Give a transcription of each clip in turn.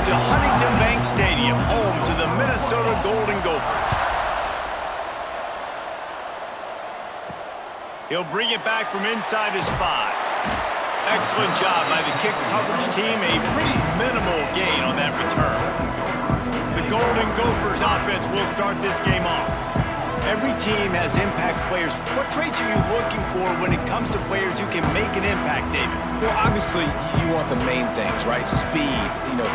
to Huntington Bank Stadium, home to the Minnesota Golden Gophers. He'll bring it back from inside his 5. Excellent job by the kick coverage team. A pretty minimal gain on that return. The Golden Gophers offense will start this game off. Every team has impact players. What traits are you looking for when it comes to players who can make an impact, David? Well, obviously, you want the main things, right? Speed,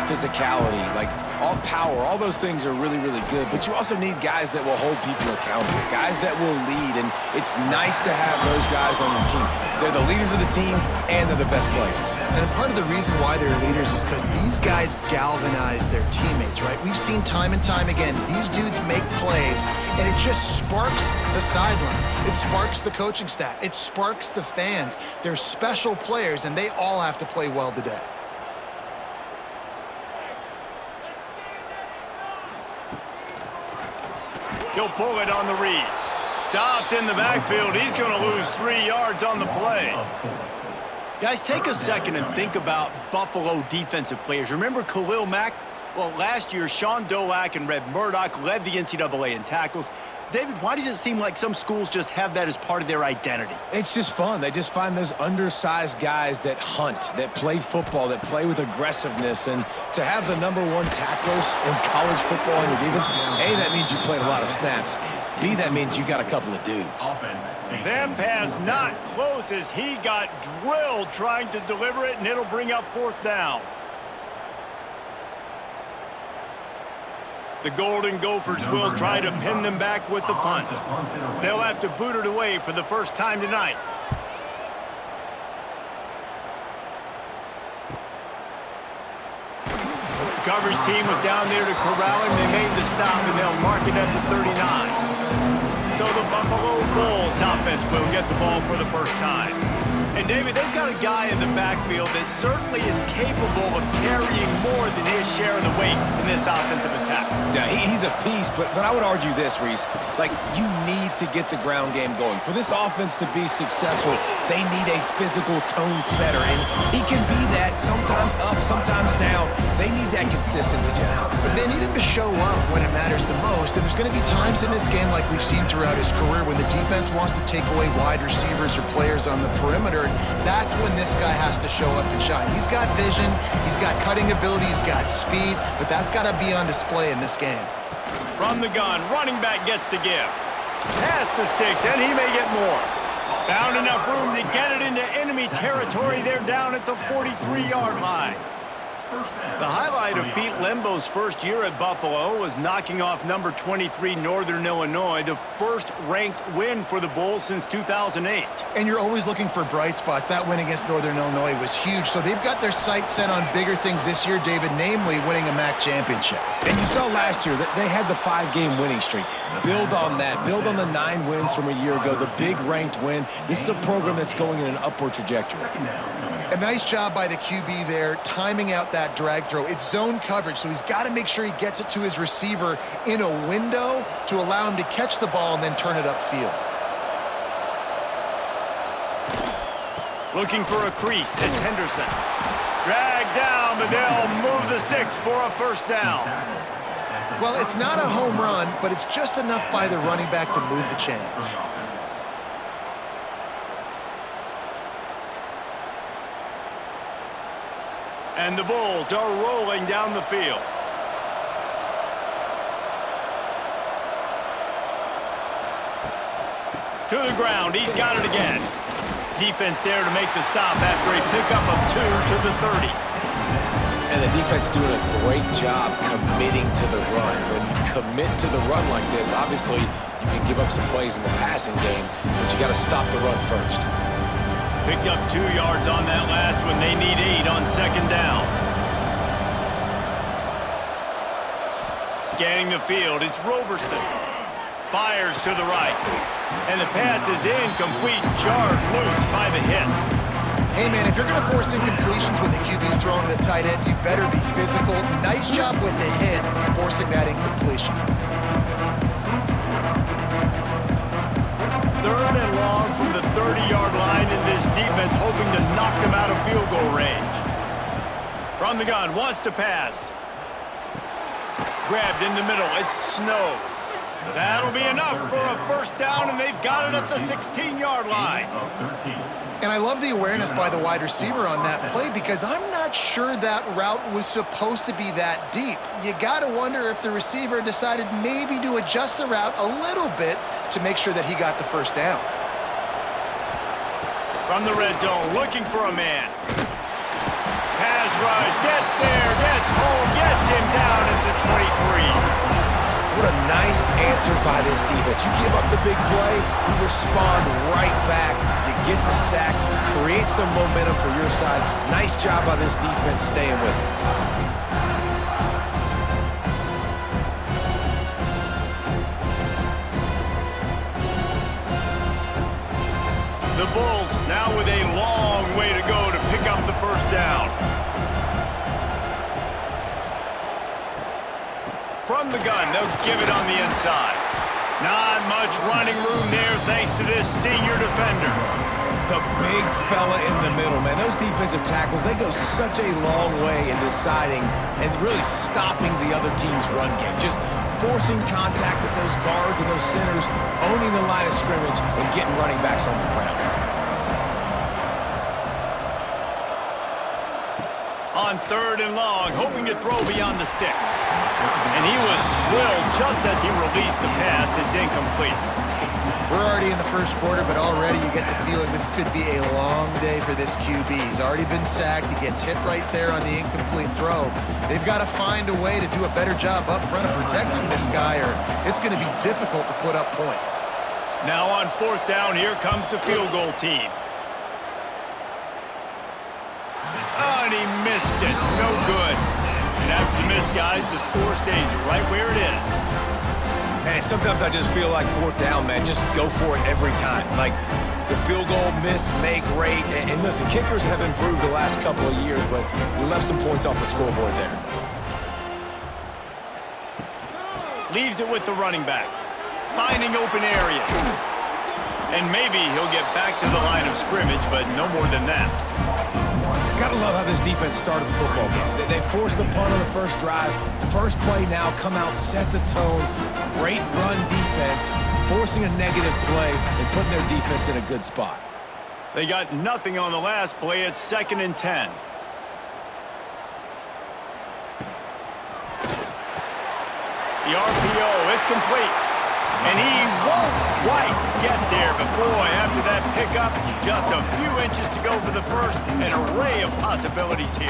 physicality, like all power. All those things are really, really good. But you also need guys that will hold people accountable, guys that will lead. And it's nice to have those guys on your team. They're the leaders of the team, and they're the best players. And part of the reason why they're leaders is because these guys galvanize their teammates, right? We've seen time and time again, these dudes make plays, and it just sparks the sideline. It sparks the coaching staff. It sparks the fans. They're special players, and they all have to play well today. He'll pull it on the read. Stopped in the backfield. He's going to lose 3 yards on the play. Guys, take a second and think about Buffalo defensive players. Remember Khalil Mack? Well, last year, Sean Doak and Red Murdoch led the NCAA in tackles. David, why does it seem like some schools just have that as part of their identity? It's just fun. They just find those undersized guys that hunt, that play football, that play with aggressiveness. And to have the #1 tacklers in college football in your defense, A, that means you played a lot of snaps. B, that means you got a couple of dudes. That pass not close as he got drilled trying to deliver it, and it'll bring up 4th down. The Golden Gophers will try to pin them back with the punt. They'll have to boot it away for the first time tonight. The coverage team was down there to corral him. They made the stop, and they'll mark it at the 39. So the Buffalo Bulls offense will get the ball for the first time. And, David, they've got a guy in the backfield that certainly is capable of carrying more than his share of the weight in this offensive attack. Yeah, he's a piece, but I would argue this, Reese. Like, you need to get the ground game going. For this offense to be successful, they need a physical tone setter, and he can be that sometimes up, sometimes down. They need that consistently, Jesse. But they need him to show up when it matters the most, and there's going to be times in this game like we've seen throughout his career when the defense wants to take away wide receivers or players on the perimeter. That's when this guy has to show up and shine. He's got vision, he's got cutting ability, he's got speed, but that's got to be on display in this game. From the gun, running back gets to give. Pass the sticks, and he may get more. Found enough room to get it into enemy territory. They're down at the 43-yard line. The highlight of Pete Lembo's first year at Buffalo was knocking off number 23 Northern Illinois, the first-ranked win for the Bulls since 2008. And you're always looking for bright spots. That win against Northern Illinois was huge, so they've got their sights set on bigger things this year, David, namely winning a MAC championship. And you saw last year that they had the 5-game winning streak. Build on that. Build on the 9 wins from a year ago, the big ranked win. This is a program that's going in an upward trajectory. A nice job by the QB there, timing out that drag throw. It's zone coverage, so he's got to make sure he gets it to his receiver in a window to allow him to catch the ball and then turn it upfield. Looking for a crease, it's Henderson. Dragged down, but they'll move the sticks for a first down. Well, it's not a home run, but it's just enough by the running back to move the chains. And the Bulls are rolling down the field. To the ground, he's got it again. Defense there to make the stop after a pickup of 2 to the 30. And the defense doing a great job committing to the run. When you commit to the run like this, obviously you can give up some plays in the passing game, but you got to stop the run first. Picked up 2 yards on that last one. They need 8 on second down. Scanning the field, it's Roberson. Fires to the right. And the pass is incomplete, jarred loose by the hit. Hey, man, if you're going to force incompletions when the QB's throwing to the tight end, you better be physical. Nice job with the hit, forcing that incompletion. 3rd and long from the 30-yard line, in this defense hoping to knock them out of field goal range. From the gun, wants to pass. grabbed in the middle. It's Snow. That'll be enough for a first down, and they've got it at the 16-yard line. And I love the awareness by the wide receiver on that play because I'm not sure that route was supposed to be that deep. You got to wonder if the receiver decided maybe to adjust the route a little bit to make sure that he got the first down. From the red zone, looking for a man. Pass rush, gets there, gets home, gets him down at the 23. What a nice answer by this defense. You give up the big play, you respond right back. You get the sack, create some momentum for your side. Nice job by this defense staying with it. The Bulls now with a long way to go to pick up the first down. From the gun, they'll give it on the inside. Not much running room there thanks to this senior defender. The big fella in the middle, man. Those defensive tackles, they go such a long way in deciding and really stopping the other team's run game. Just forcing contact with those guards and those centers, owning the line of scrimmage, and getting running backs on the ground. On 3rd and long, hoping to throw beyond the sticks. And he was drilled just as he released the pass. It's incomplete. We're already in the first quarter, but already you get the feeling this could be a long day for this QB. He's already been sacked. He gets hit right there on the incomplete throw. They've got to find a way to do a better job up front of protecting this guy, or it's going to be difficult to put up points. Now on 4th down, here comes the field goal team. Oh, and he missed it. No good. And after the miss, guys, the score stays right where it is. And sometimes I just feel like 4th down, man. Just go for it every time. Like the field goal, miss, make, rate. And listen, kickers have improved the last couple of years, but we left some points off the scoreboard there. Leaves it with the running back. Finding open areas. And maybe he'll get back to the line of scrimmage, but no more than that. Gotta love how this defense started the football game. They forced the punt on the first drive. First play now, come out, set the tone. Great run defense, forcing a negative play and putting their defense in a good spot. They got nothing on the last play. It's 2nd and 10. The RPO, it's complete. And he won't quite get there, but boy, after that pickup, just a few inches to go for the first, an array of possibilities here.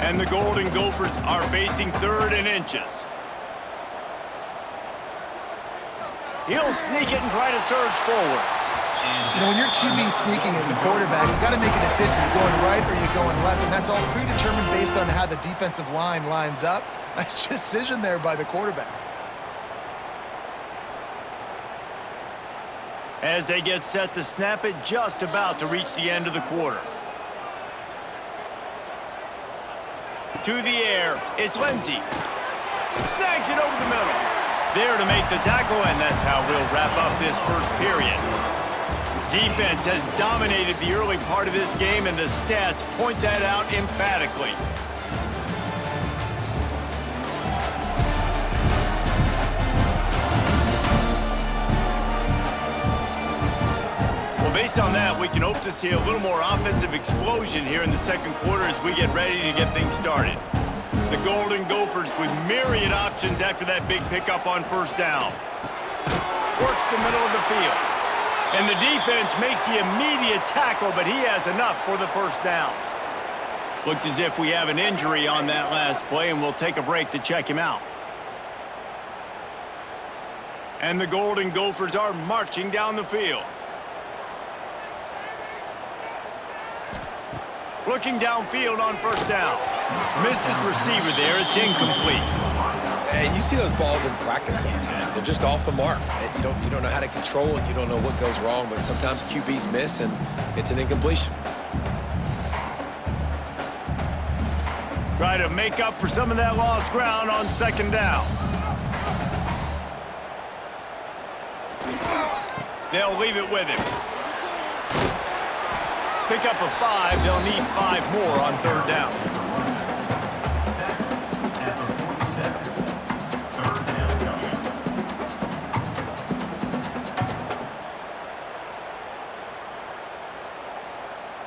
And the Golden Gophers are facing 3rd and inches. He'll sneak it and try to surge forward. You know, when you're QB sneaking as a quarterback, you got to make a decision. You're going right or you're going left, and that's all predetermined based on how the defensive line lines up. Nice decision there by the quarterback. As they get set to snap it, just about to reach the end of the quarter. To the air, it's Lindsey. Snags it over the middle. There to make the tackle, and that's how we'll wrap up this first period. Defense has dominated the early part of this game, and the stats point that out emphatically. Well, based on that, we can hope to see a little more offensive explosion here in the second quarter as we get ready to get things started. The Golden Gophers with myriad options after that big pickup on first down. Works the middle of the field. And the defense makes the immediate tackle, but he has enough for the first down. Looks as if we have an injury on that last play, and we'll take a break to check him out. And the Golden Gophers are marching down the field. Looking downfield on first down. Missed his receiver there. It's incomplete. And you see those balls in practice sometimes. They're just off the mark. You don't know how to control it. You don't know what goes wrong, but sometimes QBs miss, and it's an incompletion. Try to make up for some of that lost ground on second down. They'll leave it with him. Pick up a 5. They'll need 5 more on third down.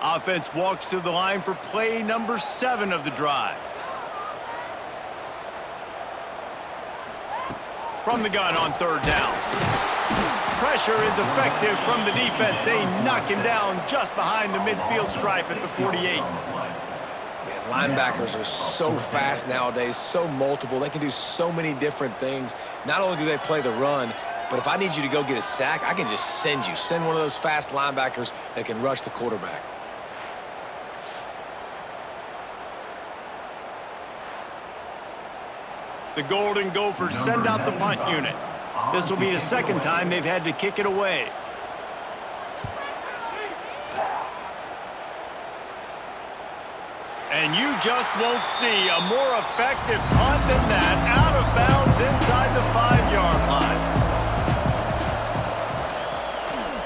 Offense walks to the line for play number 7 of the drive. From the gun on third down. Pressure is effective from the defense. They knock him down just behind the midfield stripe at the 48. Man, linebackers are so fast nowadays, so multiple. They can do so many different things. Not only do they play the run, but if I need you to go get a sack, I can just send you. Send one of those fast linebackers that can rush the quarterback. The Golden Gophers send out the punt unit. This will be the second time they've had to kick it away. And you just won't see a more effective punt than that, out of bounds inside the 5-yard line.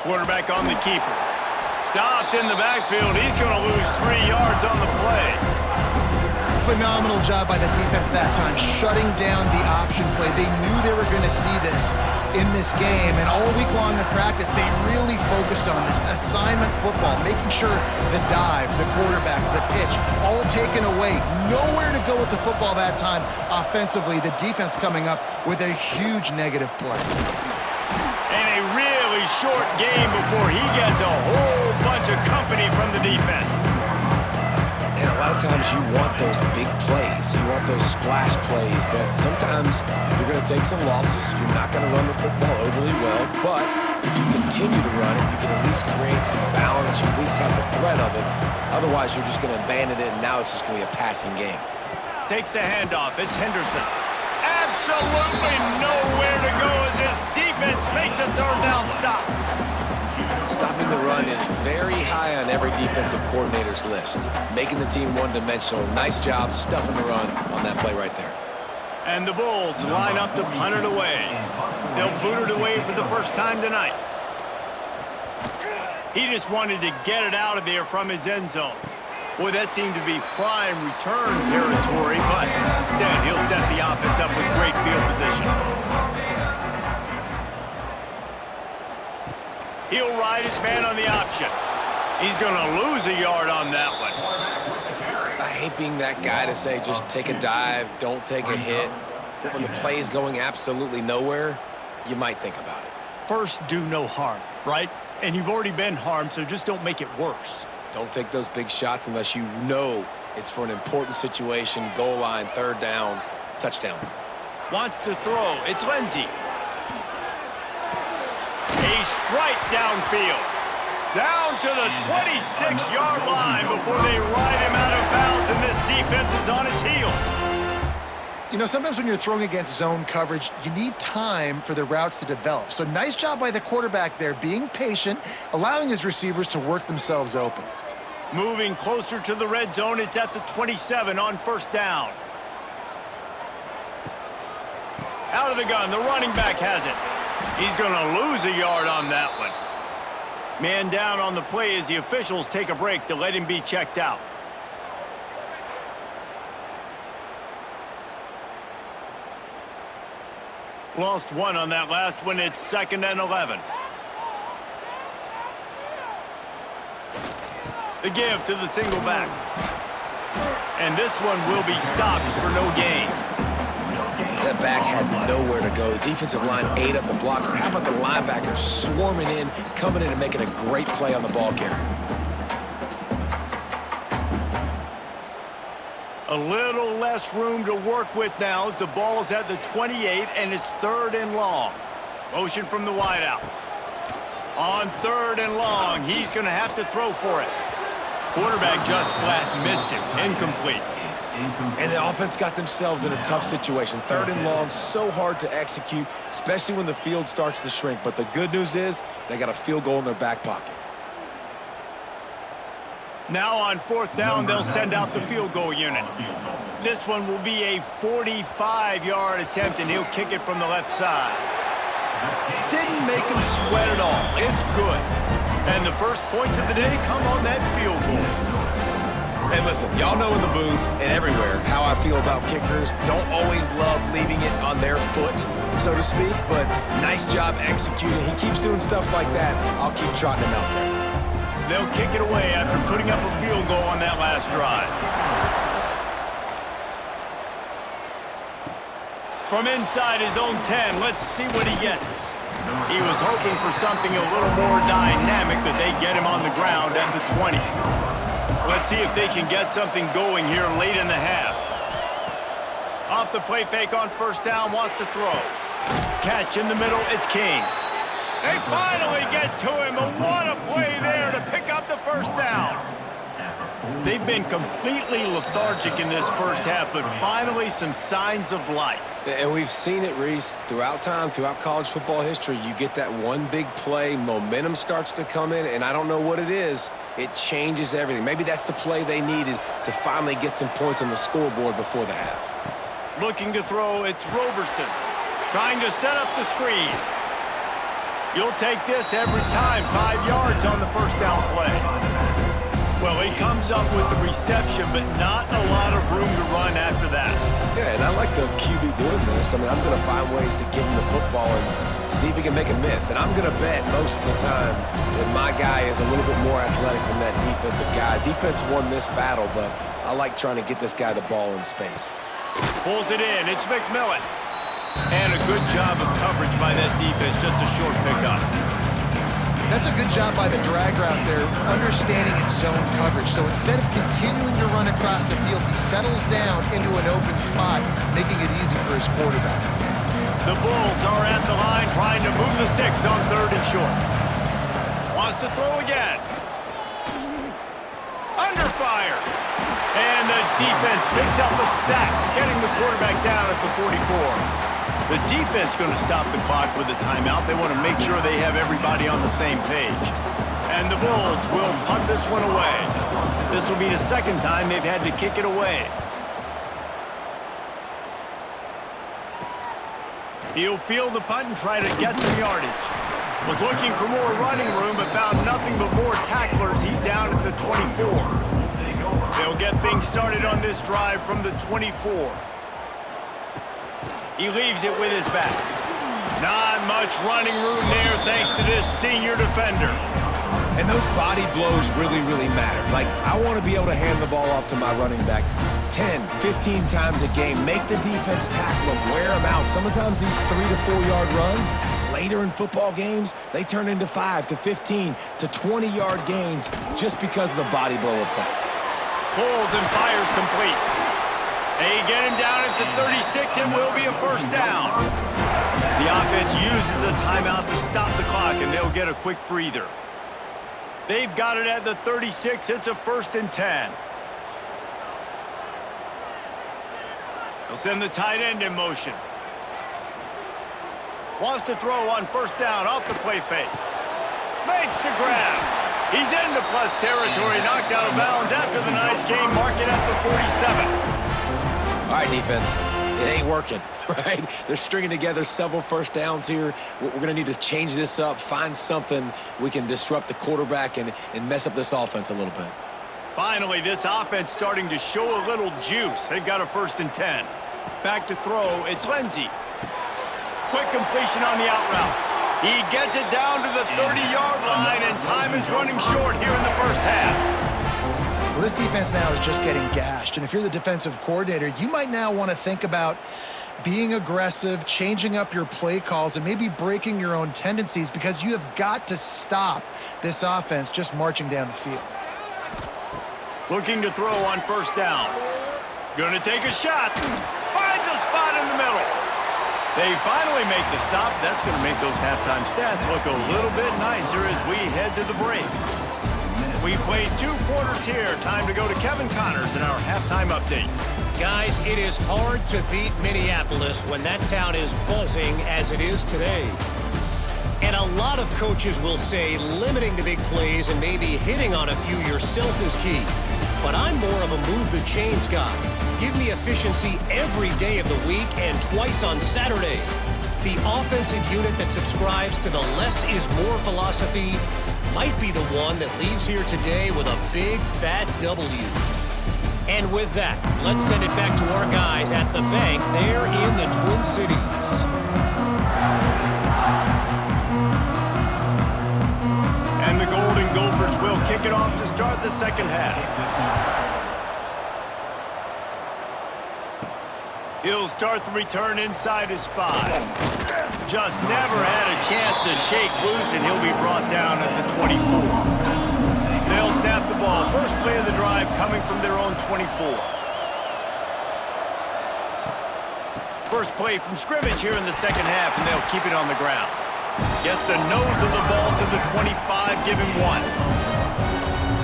Quarterback on the keeper. Stopped in the backfield. He's going to lose 3 yards on the play. Phenomenal job by the defense that time, shutting down the option play. They knew they were going to see this in this game, and all week long in practice, they really focused on this. Assignment football, making sure the dive, the quarterback, the pitch, all taken away. Nowhere to go with the football that time offensively. The defense coming up with a huge negative play. And a really short game before he gets a whole bunch of company from the defense. And a lot of times you want those big plays. You want those splash plays, but sometimes you're going to take some losses. You're not going to run the football overly well, but if you continue to run it, you can at least create some balance. You at least have the threat of it. Otherwise, you're just going to abandon it, and now it's just going to be a passing game. Takes the handoff. It's Henderson. Absolutely nowhere to go as this defense makes a third down stop. Stopping the run is very high on every defensive coordinator's list. Making the team one-dimensional. Nice job stuffing the run on that play right there. And the Bulls line up to punt it away. They'll boot it away for the first time tonight. He just wanted to get it out of there from his end zone. Boy, that seemed to be prime return territory, but instead he'll set the offense up with great field position. He'll ride his man on the option. He's going to lose a yard on that one. I hate being that guy to say just take a dive, don't take a hit. But when the play is going absolutely nowhere, you might think about it. First, do no harm, right? And you've already been harmed, so just don't make it worse. Don't take those big shots unless you know it's for an important situation, goal line, third down, touchdown. Wants to throw. It's Lindsey. A strike downfield. Down to the 26-yard line before they ride him out of bounds, and this defense is on its heels. You know, sometimes when you're throwing against zone coverage, you need time for the routes to develop. So nice job by the quarterback there, being patient, allowing his receivers to work themselves open. Moving closer to the red zone, it's at the 27 on first down. Out of the gun, the running back has it. He's going to lose a yard on that one. Man down on the play as the officials take a break to let him be checked out. Lost one on that last one. It's 2nd and 11. The give to the single back. And this one will be stopped for no gain. That back had nowhere to go. The defensive line ate up the blocks, but how about the linebackers swarming in, coming in and making a great play on the ball carrier? A little less room to work with now as the ball's at the 28 and it's 3rd and long. Motion from the wideout. On 3rd and long, he's going to have to throw for it. Quarterback just flat missed him. Incomplete. And the offense got themselves in a tough situation. 3rd and long, so hard to execute, especially when the field starts to shrink. But the good news is they got a field goal in their back pocket. Now on 4th down, they'll send out the field goal unit. This one will be a 45-yard attempt, and he'll kick it from the left side. Didn't make him sweat at all. It's good. And the first points of the day come on that field goal. And listen, y'all know in the booth and everywhere how I feel about kickers. Don't always love leaving it on their foot, so to speak, but nice job executing. He keeps doing stuff like that. I'll keep trotting him out there. They'll kick it away after putting up a field goal on that last drive. From inside his own 10, let's see what he gets. He was hoping for something a little more dynamic, but they get him on the ground at the 20. Let's see if they can get something going here late in the half. Off the play fake on first down, wants to throw. Catch in the middle, it's King. They finally get to him, and what a play there to pick up the first down. They've been completely lethargic in this first half, but finally some signs of life. And we've seen it, Reese, throughout time, throughout college football history. You get that one big play, momentum starts to come in, and I don't know what it is. It changes everything. Maybe that's the play they needed to finally get some points on the scoreboard before the half. Looking to throw, it's Roberson. Trying to set up the screen. You'll take this every time, 5 yards on the first down play. Well, he comes up with the reception, but not a lot of room to run after that. Yeah, and I like the QB doing this. I mean, I'm going to find ways to give him the football and see if he can make a miss. And I'm going to bet most of the time that my guy is a little bit more athletic than that defensive guy. Defense won this battle, but I like trying to get this guy the ball in space. Pulls it in. It's McMillan. And a good job of coverage by that defense. Just a short pickup. That's a good job by the drag route there, understanding its zone coverage. So instead of continuing to run across the field, he settles down into an open spot, making it easy for his quarterback. The Bulls are at the line trying to move the sticks on 3rd and short. Wants to throw again. Under fire. And the defense picks up a sack, getting the quarterback down at the 44. The defense going to stop the clock with a timeout. They want to make sure they have everybody on the same page. And the Bulls will punt this one away. This will be the second time they've had to kick it away. He'll field the punt and try to get some yardage. Was looking for more running room, but found nothing but more tacklers. He's down at the 24. They'll get things started on this drive from the 24. He leaves it with his back. Not much running room there thanks to this senior defender. And those body blows really, really matter. Like, I want to be able to hand the ball off to my running back 10, 15 times a game. Make the defense tackle them, wear them out. Sometimes these 3 to 4 yard runs, later in football games, they turn into 5 to 15 to 20 yard gains just because of the body blow effect. Pulls and fires complete. They get him down at the 36 and will be a first down. The offense uses a timeout to stop the clock, and they'll get a quick breather. They've got it at the 36. It's a 1st and 10. They'll send the tight end in motion. Wants to throw on first down off the play fake. Makes the grab. He's into plus territory, knocked out of bounds after the nice game. Mark it at the 47. All right, defense, it ain't working, right? They're stringing together several first downs here. We're going to need to change this up, find something we can disrupt the quarterback and mess up this offense a little bit. Finally, this offense starting to show a little juice. They've got a 1st and 10. Back to throw, it's Lindsey. Quick completion on the out route. He gets it down to the 30-yard line, and time is running short here in the first half. Well, this defense now is just getting gashed, and if you're the defensive coordinator, you might now want to think about being aggressive, changing up your play calls, and maybe breaking your own tendencies, because you have got to stop this offense just marching down the field. Looking to throw on first down. Gonna take a shot. Finds a spot in the middle. They finally make the stop. That's going to make those halftime stats look a little bit nicer as we head to the break. We played 2 quarters here. Time to go to Kevin Connors in our halftime update. Guys, it is hard to beat Minneapolis when that town is buzzing as it is today. And a lot of coaches will say limiting the big plays and maybe hitting on a few yourself is key. But I'm more of a move the chains guy. Give me efficiency every day of the week and twice on Saturday. The offensive unit that subscribes to the less is more philosophy might be the one that leaves here today with a big, fat W. And with that, let's send it back to our guys at the bank there in the Twin Cities. And the Golden Gophers will kick it off to start the second half. He'll start the return inside his 5. Just never had a chance to shake loose, and he'll be brought down at the 24. They'll snap the ball. First play of the drive coming from their own 24. First play from scrimmage here in the second half, and they'll keep it on the ground. Gets the nose of the ball to the 25, give him 1.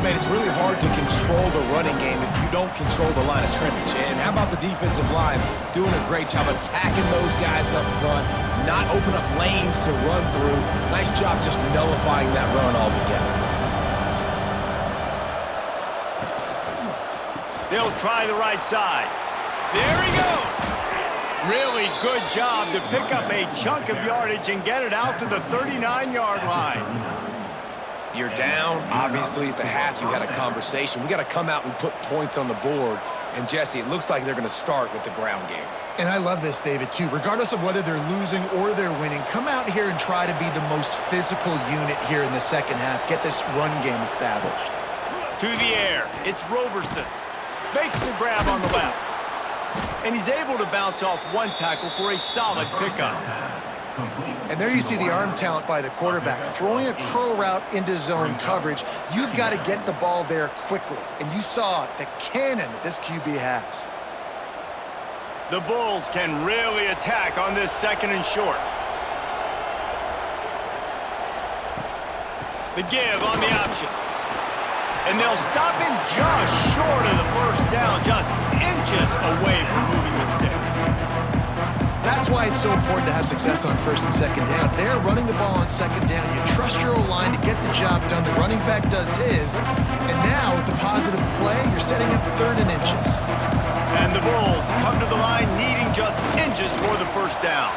Man, it's really hard to control the running game if you don't control the line of scrimmage. And how about the defensive line doing a great job attacking those guys up front, not open up lanes to run through. Nice job just nullifying that run altogether. They'll try the right side. There he goes. Really good job to pick up a chunk of yardage and get it out to the 39-yard line. You're down. Obviously, at the half, you had a conversation. We got to come out and put points on the board. And, Jesse, it looks like they're going to start with the ground game. And I love this, David, too. Regardless of whether they're losing or they're winning, come out here and try to be the most physical unit here in the second half. Get this run game established. To the air. It's Roberson. Makes the grab on the left. And he's able to bounce off one tackle for a solid pickup. And there you see the arm talent by the quarterback. Throwing a curl route into zone coverage, you've got to get the ball there quickly. And you saw the cannon this QB has. The Bulls can really attack on this second and short. The give on the option. And they'll stop him just short of the first down, just inches away from moving the sticks. That's why it's so important to have success on first and second down. They're running the ball on second down. You trust your O-line to get the job done. The running back does his. And now, with the positive play, you're setting up third and inches. And the Bulls come to the line needing just inches for the first down.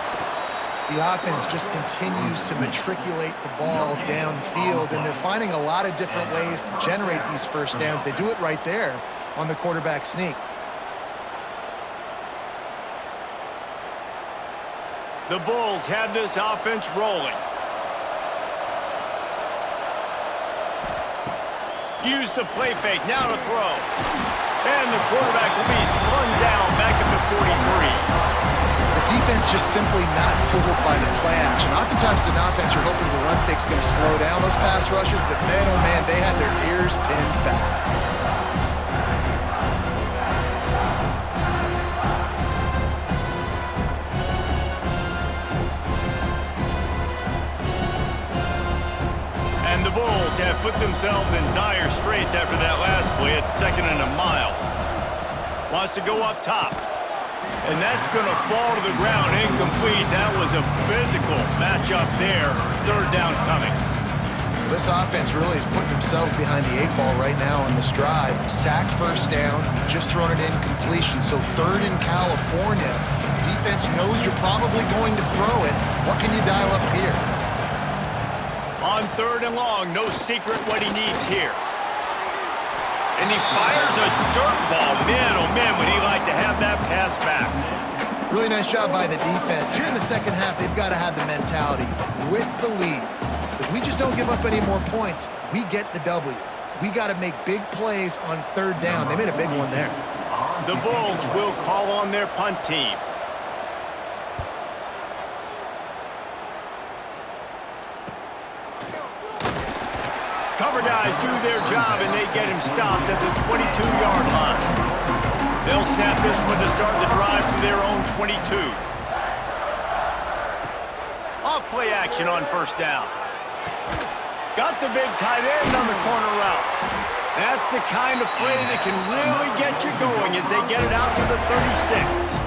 The offense just continues to matriculate the ball downfield, and they're finding a lot of different ways to generate these first downs. They do it right there on the quarterback sneak. The Bulls have this offense rolling. Use the play fake, now to throw. And the quarterback will be slung down back at the 43. The defense just simply not fooled by the play action. Oftentimes in offense, you're hoping the run fake's going to slow down those pass rushers, but man, oh man, they had their ears pinned back. And the Bulls have put themselves in dire straits after that last play at 2nd and a mile. Wants to go up top. And that's going to fall to the ground incomplete. That was a physical matchup there. Third down coming. This offense really is putting themselves behind the 8 ball right now on this drive. Sack first down. You've just thrown it in completion. So third in California. Defense knows you're probably going to throw it. What can you dial up here? On third and long, no secret what he needs here. And he fires a dirt ball. Man, oh man, would he like to have that pass back. Really nice job by the defense. Here in the second half, they've got to have the mentality with the lead. If we just don't give up any more points, we get the W. We got to make big plays on third down. They made a big one there. The Bulls will call on their punt team. Cover guys do their job, and they get him stopped at the 22-yard line. They'll snap this one to start the drive from their own 22. Off play action on first down. Got the big tight end on the corner route. That's the kind of play that can really get you going as they get it out to the 36.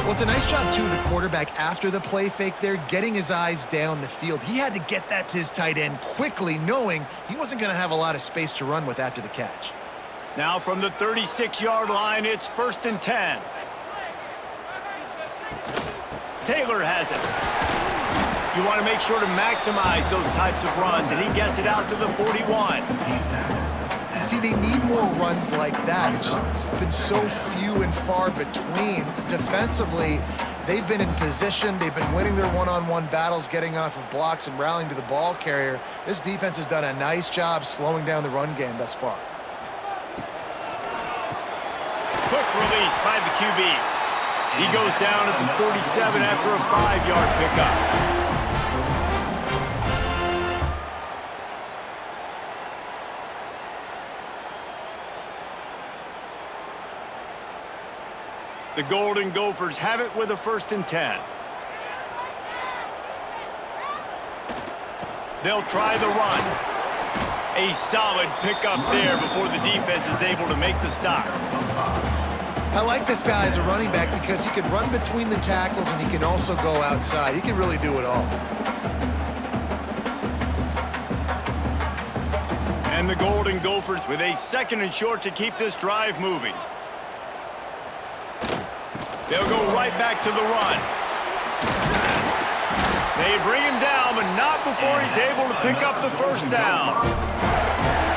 Well, it's a nice job, too, the quarterback after the play fake there, getting his eyes down the field. He had to get that to his tight end quickly, knowing he wasn't going to have a lot of space to run with after the catch. Now from the 36-yard line, it's 1st and 10. Taylor has it. You want to make sure to maximize those types of runs, and he gets it out to the 41. See, they need more runs like that. It's been so few and far between. Defensively, they've been in position. They've been winning their one-on-one battles, getting off of blocks and rallying to the ball carrier. This defense has done a nice job slowing down the run game thus far. Quick release by the QB. He goes down at the 47 after a 5-yard pickup. The Golden Gophers have it with a 1st and 10. They'll try the run. A solid pickup there before the defense is able to make the stop. I like this guy as a running back because he can run between the tackles and he can also go outside. He can really do it all. And the Golden Gophers with a 2nd and short to keep this drive moving. They'll go right back to the run. They bring him down, but not before he's able to pick up the 1st down.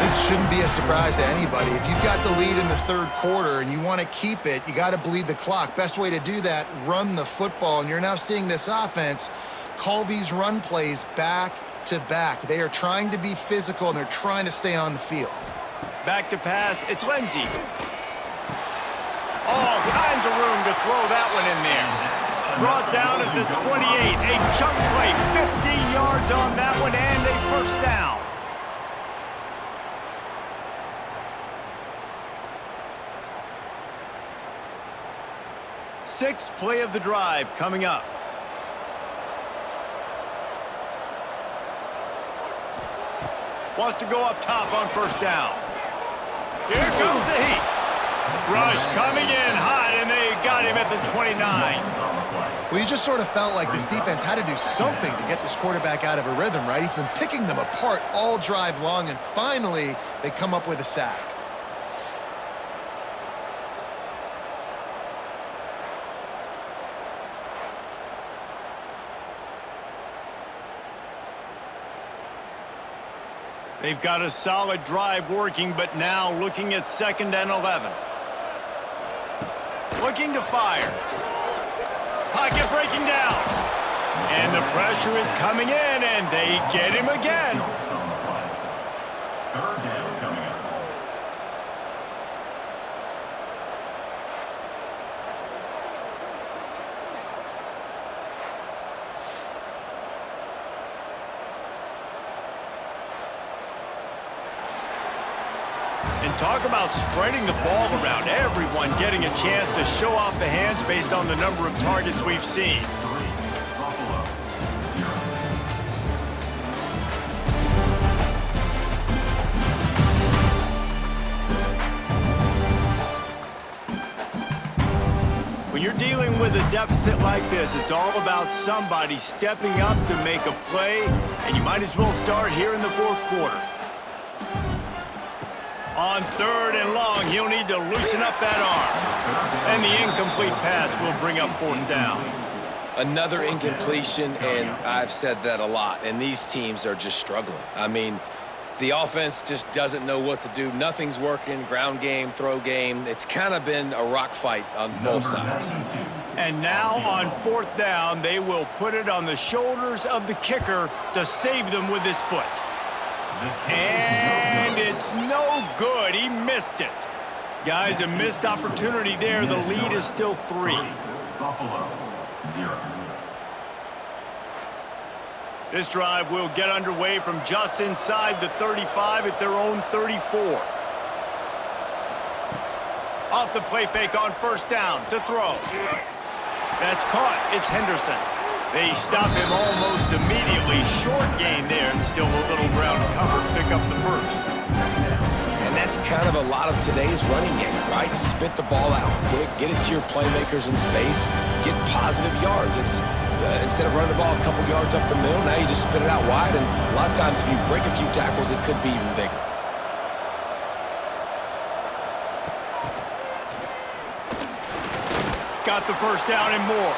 This shouldn't be a surprise to anybody. If you've got the lead in the 3rd quarter and you want to keep it, you got to bleed the clock. Best way to do that, run the football. And you're now seeing this offense call these run plays back to back. They are trying to be physical, and they're trying to stay on the field. Back to pass, it's Lindsey. All kinds of room to throw that one in there. Brought down at the 28. A chunk play, 15 yards on that one, and a 1st down. Sixth play of the drive coming up. Wants to go up top on 1st down. Here comes the heat. Rush coming in hot, and they got him at the 29. Well, you just sort of felt like this defense had to do something to get this quarterback out of a rhythm, right? He's been picking them apart all drive long, and finally they come up with a sack. They've got a solid drive working, but now looking at 2nd and 11. Looking to fire. Pocket breaking down. And the pressure is coming in, and they get him again. 3rd down coming up. And talk about spreading the ball around. Everyone getting a chance to show off the hands based on the number of targets we've seen. Buffalo, 0. When you're dealing with a deficit like this, it's all about somebody stepping up to make a play, and you might as well start here in the 4th quarter. On 3rd and long, he'll need to loosen up that arm. And the incomplete pass will bring up 4th down. Another incompletion, and I've said that a lot, and these teams are just struggling. I mean, the offense just doesn't know what to do. Nothing's working, ground game, throw game. It's kind of been a rock fight on both sides. And now on 4th down, they will put it on the shoulders of the kicker to save them with his foot. And it's no good. He missed it. Guys, a missed opportunity there. The lead is still 3. Buffalo, 0. This drive will get underway from just inside the 35 at their own 34. Off the play fake on 1st down to throw. That's caught. It's Henderson. They stop him almost immediately. Short gain there, and still a little ground to cover to pick up the 1st. And that's kind of a lot of today's running game, right? Spit the ball out quick, get it to your playmakers in space, get positive yards. It's instead of running the ball a couple yards up the middle, now you just spit it out wide, and a lot of times if you break a few tackles, it could be even bigger. Got the 1st down and more.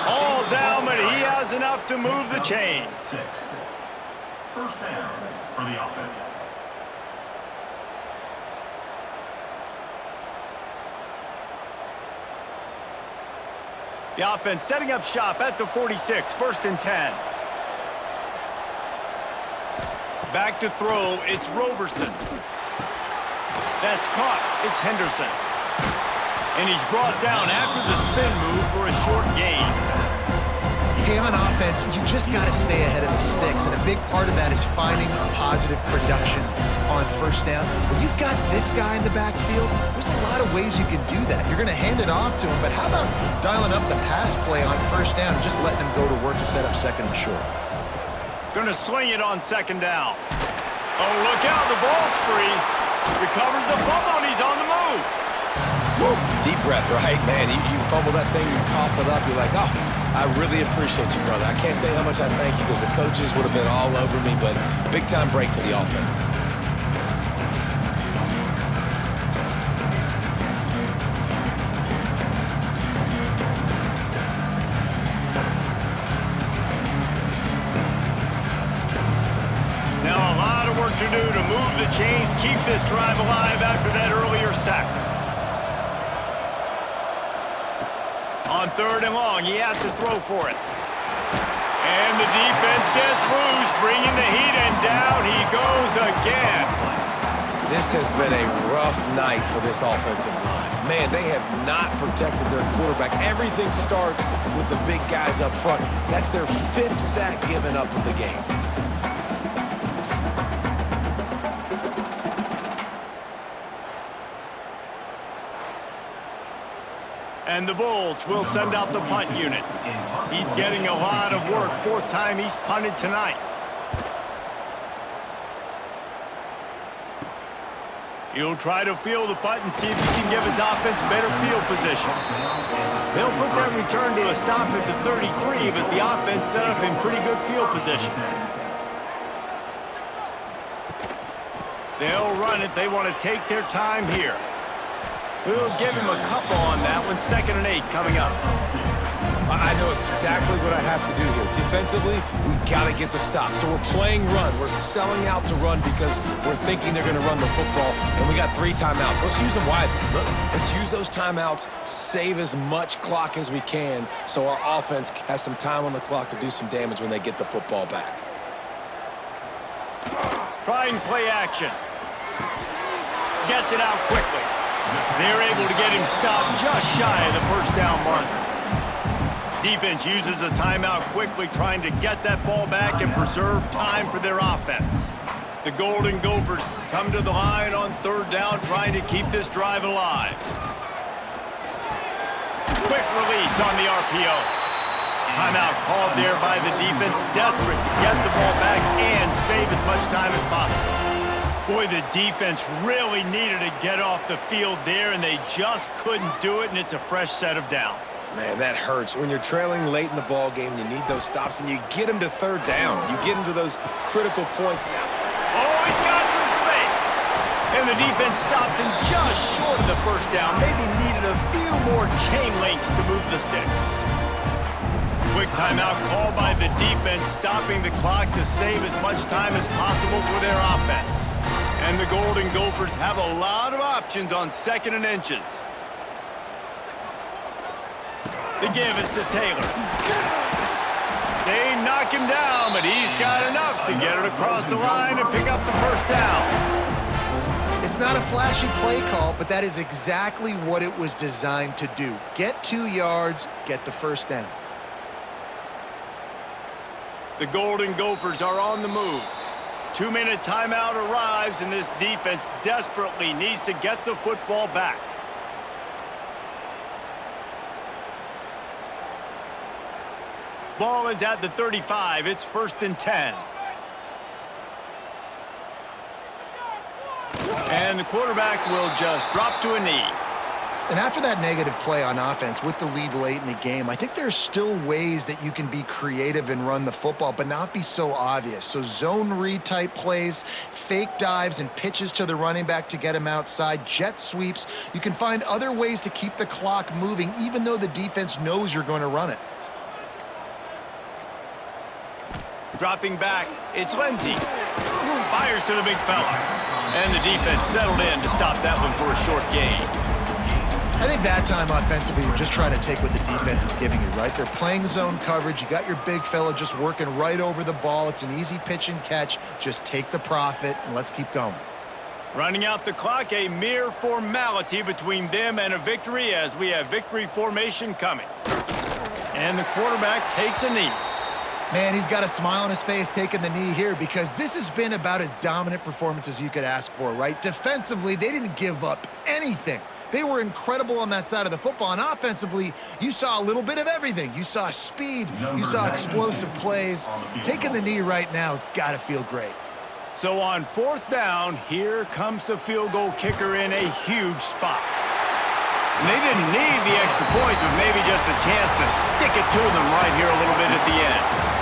All down, but he has enough to move the chains. 6. First down for the offense. The offense setting up shop at the 46, 1st and 10. Back to throw, it's Roberson. That's caught, it's Henderson. And he's brought down after the spin move for a short gain. Hey, on offense, you just got to stay ahead of the sticks, and a big part of that is finding positive production on first down. When you've got this guy in the backfield, there's a lot of ways you can do that. You're going to hand it off to him, but how about dialing up the pass play on first down and just letting him go to work to set up 2nd and short? Gonna swing it on 2nd down. Oh, look out, the ball's free. Recovers the fumble, and he's on the move. Woo. Deep breath, right? Man, you fumble that thing, you cough it up, you're like, oh, I really appreciate you, brother. I can't tell you how much I thank you because the coaches would have been all over me, but big-time break for the offense. Now a lot of work to do to move the chains, keep this drive alive after that earlier sack. On 3rd and long, he has to throw for it. And the defense gets loose, bringing the heat, and down he goes again. This has been a rough night for this offensive line. Man, they have not protected their quarterback. Everything starts with the big guys up front. That's their 5th sack given up of the game. And the Bulls will send out the punt unit. He's getting a lot of work. 4th time he's punted tonight. He'll try to field the punt and see if he can give his offense better field position. They'll put that return to a stop at the 33, but the offense set up in pretty good field position. They'll run it. They want to take their time here. We'll give him a couple on that one. 2nd and 8 coming up. I know exactly what I have to do here. Defensively, we got to get the stop. So we're playing run. We're selling out to run because we're thinking they're going to run the football, and we got 3 timeouts. Let's use them wisely. Look, let's use those timeouts, save as much clock as we can so our offense has some time on the clock to do some damage when they get the football back. Trying play action. Gets it out quickly. They're able to get him stopped just shy of the 1st down marker. Defense uses a timeout quickly, trying to get that ball back and preserve time for their offense. The Golden Gophers come to the line on 3rd down, trying to keep this drive alive. Quick release on the RPO. Timeout called there by the defense, desperate to get the ball back and save as much time as possible. Boy, the defense really needed to get off the field there, and they just couldn't do it, and it's a fresh set of downs. Man, that hurts. When you're trailing late in the ball game, you need those stops, and you get them to 3rd down. You get them to those critical points now. Oh, he's got some space. And the defense stops him just short of the 1st down. Maybe needed a few more chain links to move the sticks. Quick timeout called by the defense, stopping the clock to save as much time as possible for their offense. And the Golden Gophers have a lot of options on 2nd and inches. The give is to Taylor. They knock him down, but he's got enough to get it across the line and pick up the 1st down. It's not a flashy play call, but that is exactly what it was designed to do. Get 2 yards, get the 1st down. The Golden Gophers are on the move. 2-minute timeout arrives, and this defense desperately needs to get the football back. Ball is at the 35. It's 1st and 10. And the quarterback will just drop to a knee. And after that negative play on offense with the lead late in the game, I think there's still ways that you can be creative and run the football, but not be so obvious. So zone read type plays, fake dives and pitches to the running back to get him outside, jet sweeps. You can find other ways to keep the clock moving, even though the defense knows you're going to run it. Dropping back, it's Lindsey. Fires to the big fella. And the defense settled in to stop that one for a short gain. I think that time offensively, you're just trying to take what the defense is giving you, right? They're playing zone coverage. You got your big fella just working right over the ball. It's an easy pitch and catch. Just take the profit and let's keep going. Running out the clock, a mere formality between them and a victory as we have victory formation coming. And the quarterback takes a knee. Man, he's got a smile on his face taking the knee here because this has been about as dominant performance as you could ask for, right? Defensively, they didn't give up anything. They were incredible on that side of the football, and offensively, you saw a little bit of everything. You saw speed, you saw explosive plays. Taking the knee right now has got to feel great. So on 4th down, here comes the field goal kicker in a huge spot. And they didn't need the extra points, but maybe just a chance to stick it to them right here a little bit at the end.